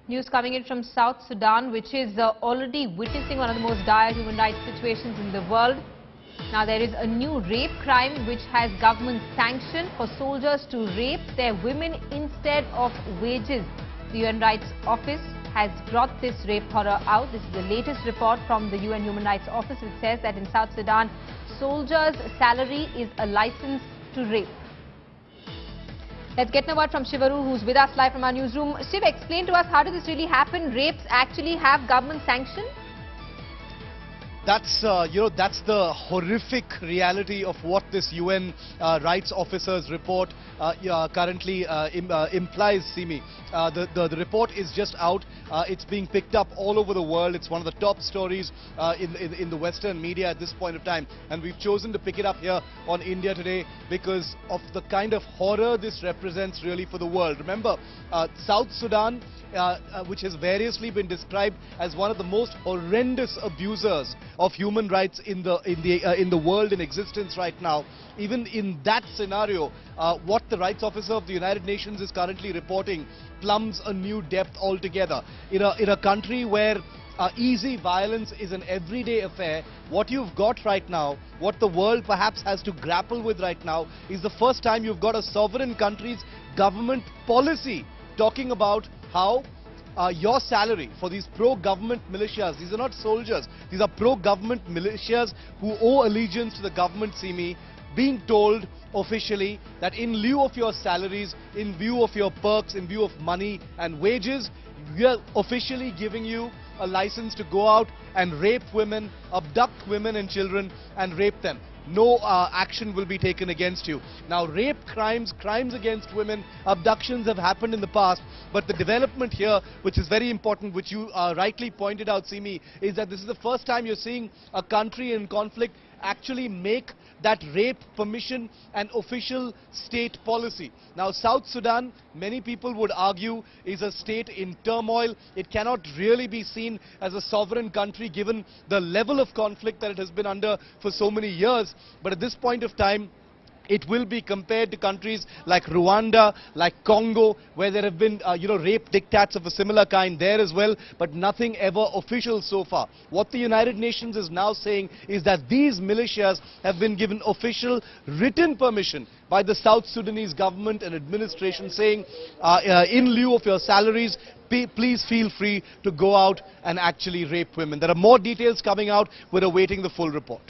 News coming in from South Sudan, which is already witnessing one of the most dire human rights situations in the world. Now, there is a new rape crime which has government sanction for soldiers to rape their women instead of wages. The UN Rights Office has brought this rape horror out. This is the latest report from the UN Human Rights Office, which says that in South Sudan, soldiers' salary is a license to rape. Let's get now word from Shivaru, who's with us live from our newsroom. Shiv, explain to us, how does this really happen? Rapes actually have government sanction? That's, that's the horrific reality of what this UN rights officer's report currently implies, Simi. The report is just out. It's being picked up all over the world. It's one of the top stories in the Western media at this point of time. And we've chosen to pick it up here on India Today because of the kind of horror this represents really for the world. Remember, South Sudan, which has variously been described as one of the most horrendous abusers of human rights in the world in existence right now. Even in that scenario, what the rights officer of the United Nations is currently reporting plumbs a new depth altogether. In a country where easy violence is an everyday affair, what you've got right now, what the world perhaps has to grapple with right now, is the first time you've got a sovereign country's government policy talking about how your salary for these pro-government militias, these are not soldiers, these are pro-government militias who owe allegiance to the government, Simi, being told officially that in lieu of your salaries, in view of your perks, in view of money and wages, we are officially giving you a license to go out and rape women, abduct women and children and rape them. No action will be taken against you. Now, rape crimes, crimes against women, abductions have happened in the past, but the development here, which is very important, which you rightly pointed out, Simi, is that this is the first time you're seeing a country in conflict actually make that rape permission an official state policy. Now, South Sudan, many people would argue, is a state in turmoil. It cannot really be seen as a sovereign country given the level of conflict that it has been under for so many years. But at this point of time, it will be compared to countries like Rwanda, like Congo, where there have been, rape diktats of a similar kind there as well, but nothing ever official so far. What the United Nations is now saying is that these militias have been given official written permission by the South Sudanese government and administration saying, in lieu of your salaries, please feel free to go out and actually rape women. There are more details coming out. We're awaiting the full report.